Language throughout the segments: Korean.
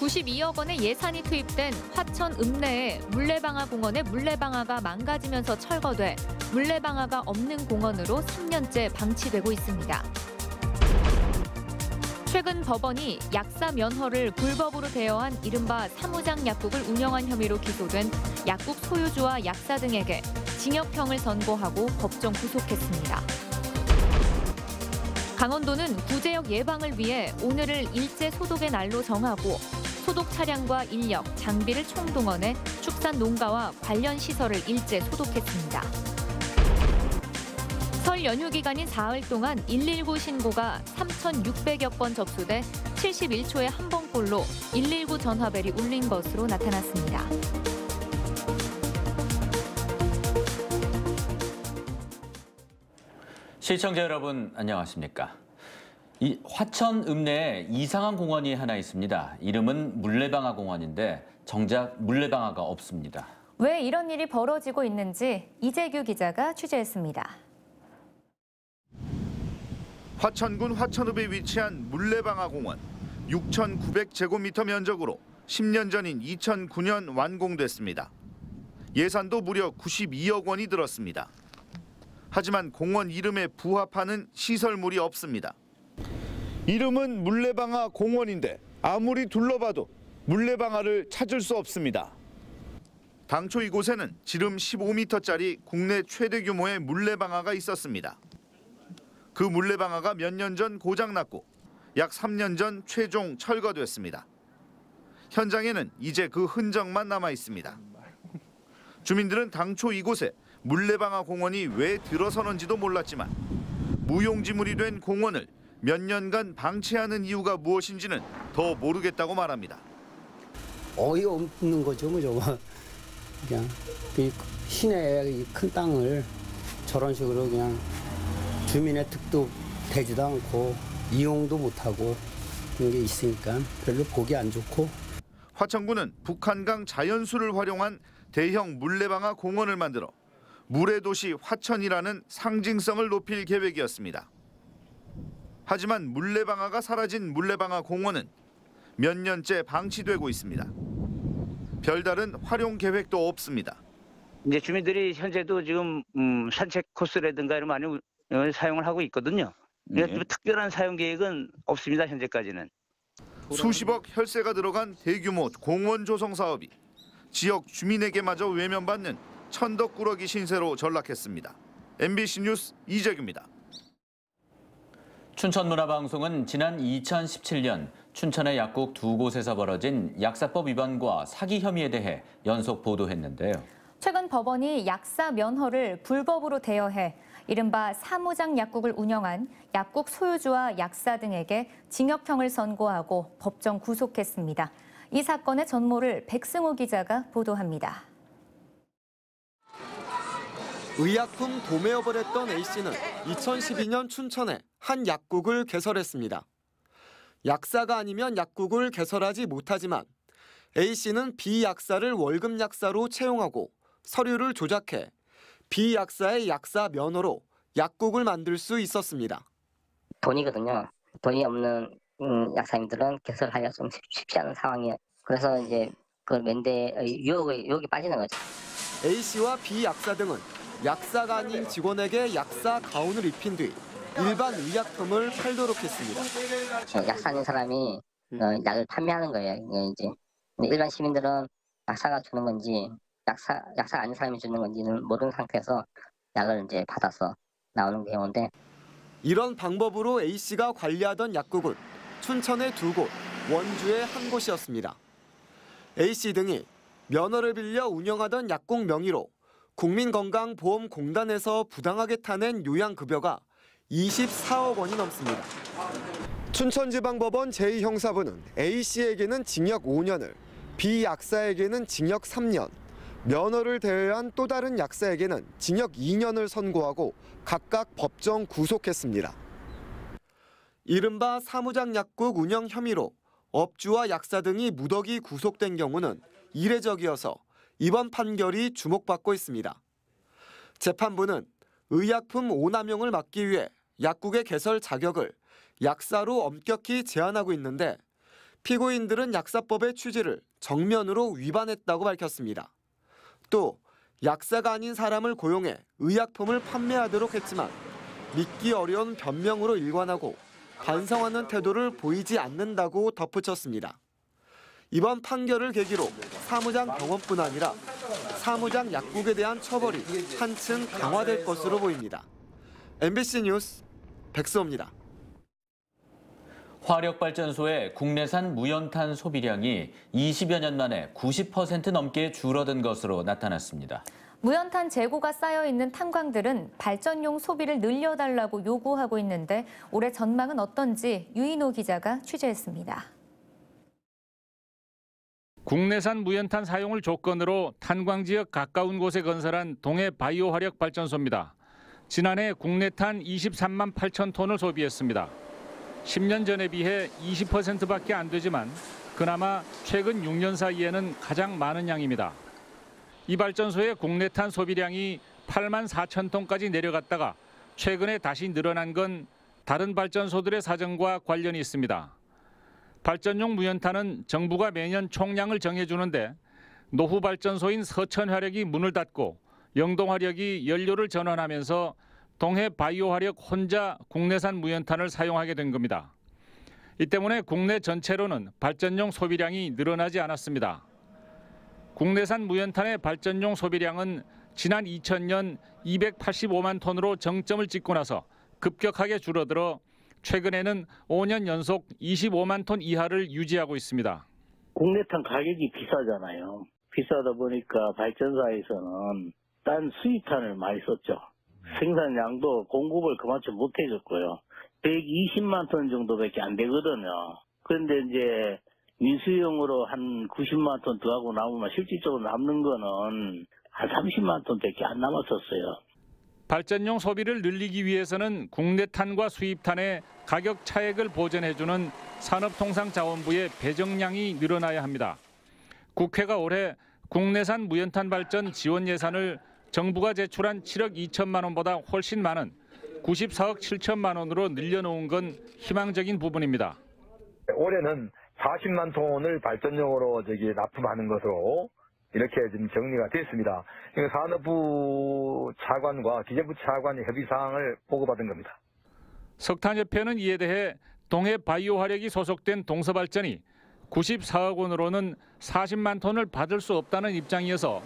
92억 원의 예산이 투입된 화천 읍내의 물레방아 공원의 물레방아가 망가지면서 철거돼 물레방아가 없는 공원으로 3년째 방치되고 있습니다. 최근 법원이 약사 면허를 불법으로 대여한 이른바 사무장 약국을 운영한 혐의로 기소된 약국 소유주와 약사 등에게 징역형을 선고하고 법정 구속했습니다. 강원도는 구제역 예방을 위해 오늘을 일제 소독의 날로 정하고 소독 차량과 인력, 장비를 총동원해 축산 농가와 관련 시설을 일제 소독했습니다. 설 연휴 기간인 사흘 동안 119 신고가 3,600여 건 접수돼 71초에 한 번꼴로 119 전화벨이 울린 것으로 나타났습니다. 시청자 여러분 안녕하십니까? 이 화천 읍내에 이상한 공원이 하나 있습니다. 이름은 물레방아 공원인데 정작 물레방아가 없습니다. 왜 이런 일이 벌어지고 있는지 이재규 기자가 취재했습니다. 화천군 화천읍에 위치한 물레방아 공원. 6,900제곱미터 면적으로 10년 전인 2009년 완공됐습니다. 예산도 무려 92억 원이 들었습니다. 하지만 공원 이름에 부합하는 시설물이 없습니다. 이름은 물레방아 공원인데 아무리 둘러봐도 물레방아를 찾을 수 없습니다. 당초 이곳에는 지름 15m짜리 국내 최대 규모의 물레방아가 있었습니다. 그 물레방아가 몇 년 전 고장났고 약 3년 전 최종 철거됐습니다. 현장에는 이제 그 흔적만 남아 있습니다. 주민들은 당초 이곳에 물레방아 공원이 왜 들어서는지도 몰랐지만 무용지물이 된 공원을 몇 년간 방치하는 이유가 무엇인지는 더 모르겠다고 말합니다. 어이없는 거죠, 뭐 저거. 그냥 이 시내의 큰 땅을 저런 식으로 그냥 주민의 득도 되지도 않고 이용도 못하고 그런 게 있으니까 별로 보기 안 좋고. 화천군은 북한강 자연수를 활용한 대형 물레방아 공원을 만들어 물의 도시 화천이라는 상징성을 높일 계획이었습니다. 하지만 물레방아가 사라진 물레방아 공원은 몇 년째 방치되고 있습니다. 별다른 활용 계획도 없습니다. 이제 주민들이 현재도 지금 산책 코스라든가 이런 많이 사용을 하고 있거든요. 그래서 특별한 사용 계획은 없습니다. 현재까지는. 수십억 혈세가 들어간 대규모 공원 조성 사업이 지역 주민에게마저 외면받는 천덕꾸러기 신세로 전락했습니다. MBC 뉴스 이재규입니다. 춘천문화방송은 지난 2017년 춘천의 약국 두 곳에서 벌어진 약사법 위반과 사기 혐의에 대해 연속 보도했는데요. 최근 법원이 약사 면허를 불법으로 대여해 이른바 사무장 약국을 운영한 약국 소유주와 약사 등에게 징역형을 선고하고 법정 구속했습니다. 이 사건의 전모를 백승호 기자가 보도합니다. 의약품 도매업을 했던 A씨는 2012년 춘천에 한 약국을 개설했습니다. 약사가 아니면 약국을 개설하지 못하지만 A씨는 비약사를 월급 약사로 채용하고 서류를 조작해 비약사의 약사 면허로 약국을 만들 수 있었습니다. 돈이거든요. 돈이 없는 약사님들은 개설하기가 좀 쉽지 않은 상황이에요. 그래서 이제 그 면대 유혹에 빠지는 거죠. A씨와 비약사 등은 약사가 아닌 직원에게 약사 가운을 입힌 뒤 일반 의약품을 팔도록 했습니다. 약사 아닌 사람이 약을 판매하는 거예요. 이제 일반 시민들은 약사가 주는 건지 약사가 아닌 사람이 주는 건지는 모르는 상태에서 약을 이제 받아서 나오는 경우인데, 이런 방법으로 A씨가 관리하던 약국은 춘천의 두 곳, 원주의 한 곳이었습니다. A씨 등이 면허를 빌려 운영하던 약국 명의로 국민건강보험공단에서 부당하게 타낸 요양급여가 24억 원이 넘습니다. 춘천지방법원 제2형사부는 A씨에게는 징역 5년을, 비약사에게는 징역 3년, 면허를 대여한 또 다른 약사에게는 징역 2년을 선고하고 각각 법정 구속했습니다. 이른바 사무장 약국 운영 혐의로 업주와 약사 등이 무더기 구속된 경우는 이례적이어서 이번 판결이 주목받고 있습니다. 재판부는 의약품 오남용을 막기 위해 약국의 개설 자격을 약사로 엄격히 제한하고 있는데 피고인들은 약사법의 취지를 정면으로 위반했다고 밝혔습니다. 또 약사가 아닌 사람을 고용해 의약품을 판매하도록 했지만 믿기 어려운 변명으로 일관하고 반성하는 태도를 보이지 않는다고 덧붙였습니다. 이번 판결을 계기로 사무장 병원뿐 아니라 사무장 약국에 대한 처벌이 한층 강화될 것으로 보입니다. MBC 뉴스 백수호입니다. 화력발전소의 국내산 무연탄 소비량이 20여 년 만에 90% 넘게 줄어든 것으로 나타났습니다. 무연탄 재고가 쌓여있는 탄광들은 발전용 소비를 늘려달라고 요구하고 있는데 올해 전망은 어떤지 유인호 기자가 취재했습니다. 국내산 무연탄 사용을 조건으로 탄광 지역 가까운 곳에 건설한 동해 바이오 화력 발전소입니다. 지난해 국내탄 23만 8천 톤을 소비했습니다. 10년 전에 비해 20%밖에 안 되지만 그나마 최근 6년 사이에는 가장 많은 양입니다. 이 발전소의 국내탄 소비량이 8만 4천 톤까지 내려갔다가 최근에 다시 늘어난 건 다른 발전소들의 사정과 관련이 있습니다. 발전용 무연탄은 정부가 매년 총량을 정해주는데 노후 발전소인 서천화력이 문을 닫고 영동화력이 연료를 전환하면서 동해 바이오화력 혼자 국내산 무연탄을 사용하게 된 겁니다. 이 때문에 국내 전체로는 발전용 소비량이 늘어나지 않았습니다. 국내산 무연탄의 발전용 소비량은 지난 2000년 285만 톤으로 정점을 찍고 나서 급격하게 줄어들어 최근에는 5년 연속 25만 톤 이하를 유지하고 있습니다. 국내탄 가격이 비싸잖아요. 비싸다 보니까 발전사에서는 딴 수입탄을 많이 썼죠. 생산량도 공급을 그만큼 못 해줬고요. 120만 톤 정도밖에 안 되거든요. 그런데 이제 민수용으로 한 90만 톤 더 하고 남으면 실질적으로 남는 거는 한 30만 톤밖에 안 남았었어요. 발전용 소비를 늘리기 위해서는 국내탄과 수입탄의 가격 차액을 보전해주는 산업통상자원부의 배정량이 늘어나야 합니다. 국회가 올해 국내산 무연탄 발전 지원 예산을 정부가 제출한 7억 2천만 원보다 훨씬 많은 94억 7천만 원으로 늘려놓은 건 희망적인 부분입니다. 올해는 40만 톤을 발전용으로 납품하는 것으로 이렇게 지금 정리가 됐습니다. 산업부 차관과 기재부 차관이 협의 사항을 보고받은 겁니다. 석탄협회는 이에 대해 동해 바이오 화력이 소속된 동서발전이 94억 원으로는 40만 톤을 받을 수 없다는 입장이어서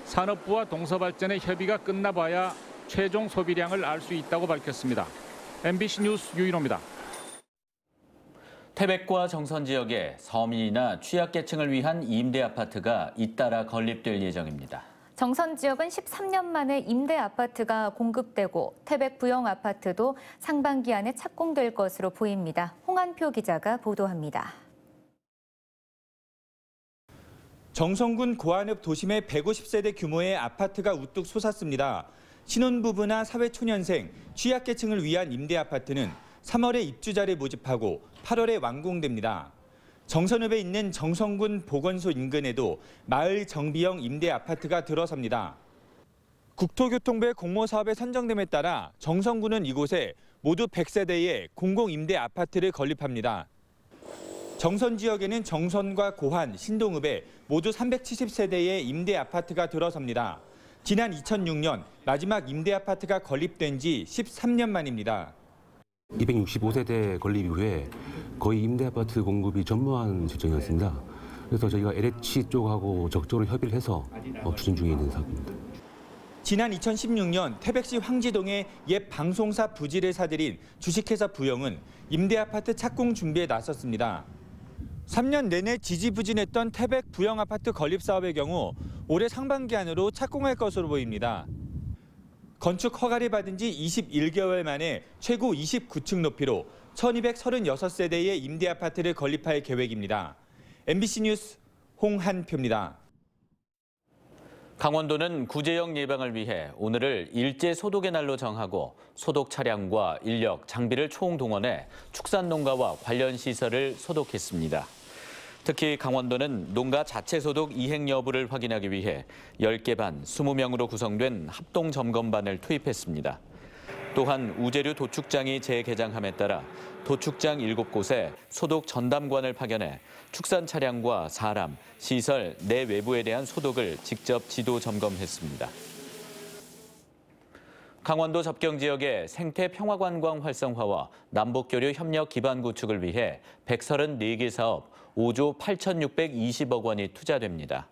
산업부와 동서발전의 협의가 끝나봐야 최종 소비량을 알 수 있다고 밝혔습니다. MBC 뉴스 유인호입니다. 태백과 정선 지역에 서민이나 취약계층을 위한 임대 아파트가 잇따라 건립될 예정입니다. 정선 지역은 13년 만에 임대 아파트가 공급되고 태백 부영 아파트도 상반기 안에 착공될 것으로 보입니다. 홍한표 기자가 보도합니다. 정선군 고안읍 도심에 150세대 규모의 아파트가 우뚝 솟았습니다. 신혼부부나 사회초년생, 취약계층을 위한 임대 아파트는 3월에 입주자를 모집하고 8월에 완공됩니다. 정선읍에 있는 정선군 보건소 인근에도 마을 정비형 임대 아파트가 들어섭니다. 국토교통부의 공모사업에 선정됨에 따라 정선군은 이곳에 모두 100세대의 공공임대 아파트를 건립합니다. 정선 지역에는 정선과 고한, 신동읍에 모두 370세대의 임대 아파트가 들어섭니다. 지난 2006년 마지막 임대 아파트가 건립된 지 13년 만입니다. 265세대 건립 이후에 거의 임대 아파트 공급이 전무한 실정이었습니다. 그래서 저희가 LH 쪽하고 적극적으로 협의를 해서 추진 중에 있는 사업입니다. 지난 2016년 태백시 황지동의 옛 방송사 부지를 사들인 주식회사 부영은 임대 아파트 착공 준비에 나섰습니다. 3년 내내 지지부진했던 태백 부영 아파트 건립 사업의 경우 올해 상반기 안으로 착공할 것으로 보입니다. 건축 허가를 받은 지 21개월 만에 최고 29층 높이로 1236세대의 임대 아파트를 건립할 계획입니다. MBC 뉴스 홍한표입니다. 강원도는 구제역 예방을 위해 오늘을 일제 소독의 날로 정하고 소독 차량과 인력, 장비를 총동원해 축산 농가와 관련 시설을 소독했습니다. 특히 강원도는 농가 자체 소독 이행 여부를 확인하기 위해 10개 반 20명으로 구성된 합동 점검반을 투입했습니다. 또한 우제류 도축장이 재개장함에 따라 도축장 7곳에 소독 전담관을 파견해 축산 차량과 사람, 시설, 내외부에 대한 소독을 직접 지도 점검했습니다. 강원도 접경 지역의 생태 평화관광 활성화와 남북교류 협력 기반 구축을 위해 134개 사업 5조 8,620억 원이 투자됩니다.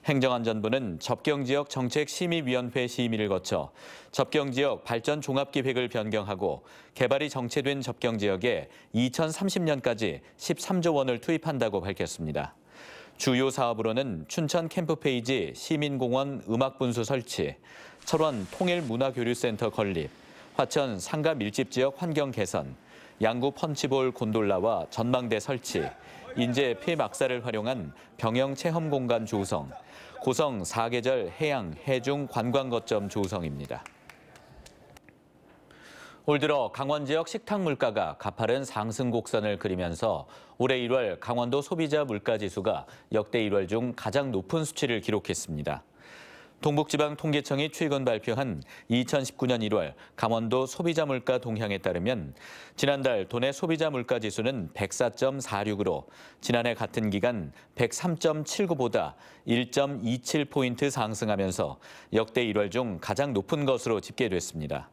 행정안전부는 접경지역 정책심의위원회 심의를 거쳐 접경지역 발전 종합계획을 변경하고 개발이 정체된 접경지역에 2030년까지 13조 원을 투입한다고 밝혔습니다. 주요 사업으로는 춘천 캠프페이지 시민공원 음악분수 설치, 철원 통일문화교류센터 건립, 화천 상가 밀집지역 환경 개선, 양구 펀치볼 곤돌라와 전망대 설치, 인제 폐막사를 활용한 병영 체험 공간 조성, 고성 사계절 해양, 해중 관광 거점 조성입니다. 올 들어 강원 지역 식탁 물가가 가파른 상승 곡선을 그리면서 올해 1월 강원도 소비자 물가지수가 역대 1월 중 가장 높은 수치를 기록했습니다. 동북지방통계청이 최근 발표한 2019년 1월 강원도 소비자 물가 동향에 따르면 지난달 도내 소비자 물가 지수는 104.46으로 지난해 같은 기간 103.79보다 1.27포인트 상승하면서 역대 1월 중 가장 높은 것으로 집계됐습니다.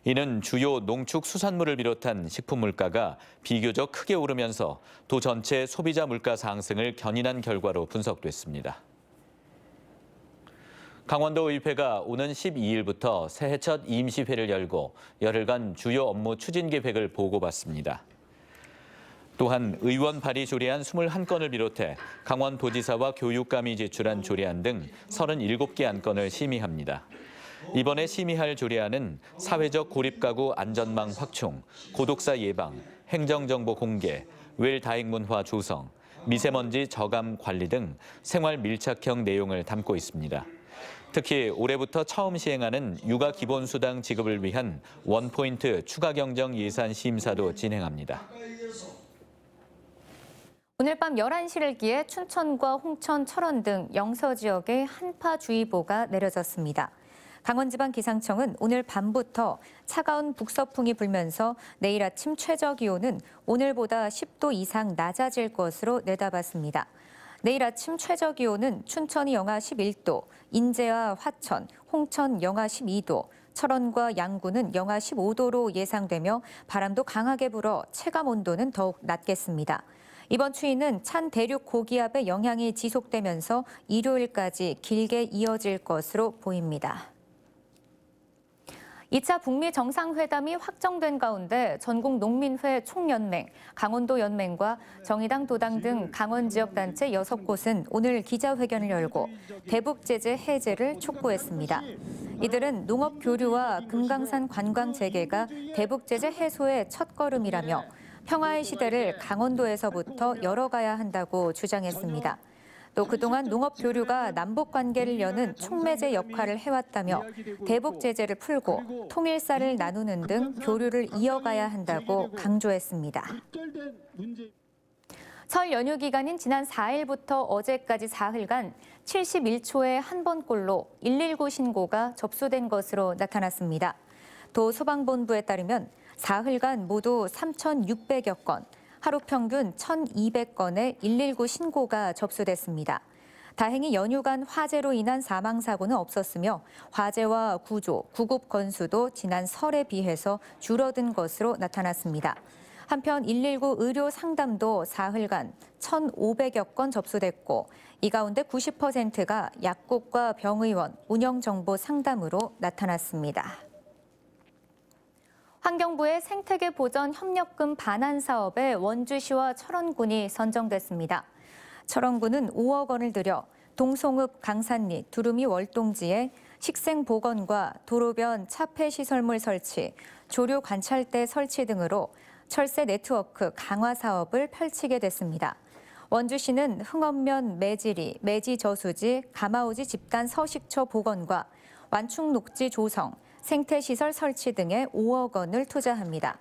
이는 주요 농축수산물을 비롯한 식품 물가가 비교적 크게 오르면서 도 전체 소비자 물가 상승을 견인한 결과로 분석됐습니다. 강원도의회가 오는 12일부터 새해 첫 임시회를 열고 열흘간 주요 업무 추진 계획을 보고받습니다. 또한 의원 발의 조례안 21건을 비롯해 강원도지사와 교육감이 제출한 조례안 등 37개 안건을 심의합니다. 이번에 심의할 조례안은 사회적 고립가구 안전망 확충, 고독사 예방, 행정정보 공개, 웰다잉문화 조성, 미세먼지 저감 관리 등 생활 밀착형 내용을 담고 있습니다. 특히 올해부터 처음 시행하는 육아 기본수당 지급을 위한 원포인트 추가 경정 예산 심사도 진행합니다. 오늘 밤 11시를 기해 춘천과 홍천, 철원 등 영서 지역에 한파주의보가 내려졌습니다. 강원지방기상청은 오늘 밤부터 차가운 북서풍이 불면서 내일 아침 최저기온은 오늘보다 10도 이상 낮아질 것으로 내다봤습니다. 내일 아침 최저기온은 춘천이 영하 11도, 인제와 화천, 홍천 영하 12도, 철원과 양구는 영하 15도로 예상되며 바람도 강하게 불어 체감온도는 더욱 낮겠습니다. 이번 추위는 찬 대륙 고기압의 영향이 지속되면서 일요일까지 길게 이어질 것으로 보입니다. 2차 북미 정상회담이 확정된 가운데 전국농민회 총연맹, 강원도연맹과 정의당, 도당 등 강원 지역 단체 6곳은 오늘 기자회견을 열고 대북 제재 해제를 촉구했습니다. 이들은 농업 교류와 금강산 관광 재개가 대북 제재 해소의 첫걸음이라며 평화의 시대를 강원도에서부터 열어가야 한다고 주장했습니다. 또 그동안 농업 교류가 남북 관계를 여는 촉매제 역할을 해왔다며 대북 제재를 풀고 통일사를 나누는 등 교류를 이어가야 한다고 강조했습니다. 설 연휴 기간인 지난 4일부터 어제까지 사흘간 71초의 한 번꼴로 119 신고가 접수된 것으로 나타났습니다. 도 소방본부에 따르면 사흘간 모두 3,600여 건, 하루 평균 1,200건의 119 신고가 접수됐습니다. 다행히 연휴간 화재로 인한 사망사고는 없었으며 화재와 구조, 구급 건수도 지난 설에 비해서 줄어든 것으로 나타났습니다. 한편 119 의료 상담도 사흘간 1,500여 건 접수됐고 이 가운데 90%가 약국과 병의원, 운영정보 상담으로 나타났습니다. 환경부의 생태계 보전 협력금 반환 사업에 원주시와 철원군이 선정됐습니다. 철원군은 5억 원을 들여 동송읍 강산리 두루미 월동지에 식생 복원과 도로변 차폐 시설물 설치, 조류 관찰대 설치 등으로 철새 네트워크 강화 사업을 펼치게 됐습니다. 원주시는 흥엄면 매지리, 매지저수지, 가마오지 집단 서식처 복원과 완충 녹지 조성, 생태시설 설치 등에 5억 원을 투자합니다.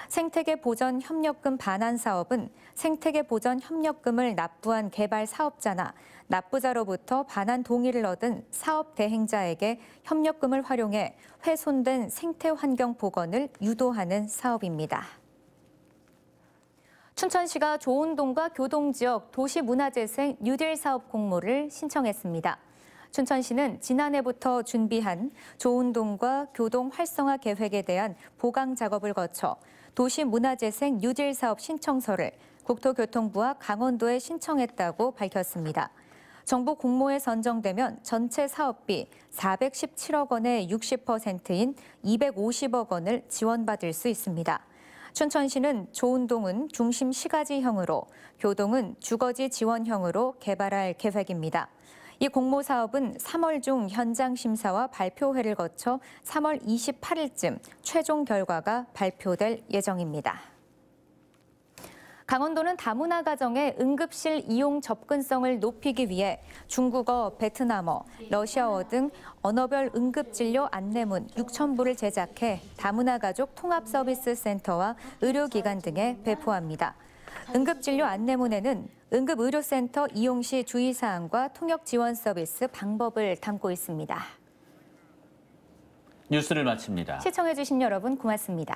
생태계 보전 협력금 반환 사업은 생태계 보전 협력금을 납부한 개발 사업자나 납부자로부터 반환 동의를 얻은 사업 대행자에게 협력금을 활용해 훼손된 생태 환경 복원을 유도하는 사업입니다. 춘천시가 조운동과 교동지역 도시문화재생 뉴딜 사업 공모를 신청했습니다. 춘천시는 지난해부터 준비한 조운동과 교동 활성화 계획에 대한 보강 작업을 거쳐 도시문화재생 뉴딜 사업 신청서를 국토교통부와 강원도에 신청했다고 밝혔습니다. 정부 공모에 선정되면 전체 사업비 417억 원의 60%인 250억 원을 지원받을 수 있습니다. 춘천시는 조운동은 중심 시가지형으로, 교동은 주거지 지원형으로 개발할 계획입니다. 이 공모 사업은 3월 중 현장 심사와 발표회를 거쳐 3월 28일쯤 최종 결과가 발표될 예정입니다. 강원도는 다문화 가정의 응급실 이용 접근성을 높이기 위해 중국어, 베트남어, 러시아어 등 언어별 응급진료 안내문 6,000부를 제작해 다문화 가족 통합서비스센터와 의료기관 등에 배포합니다. 응급진료 안내문에는 응급의료센터 이용 시 주의사항과 통역 지원 서비스 방법을 담고 있습니다. 뉴스를 마칩니다. 시청해주신 여러분 고맙습니다.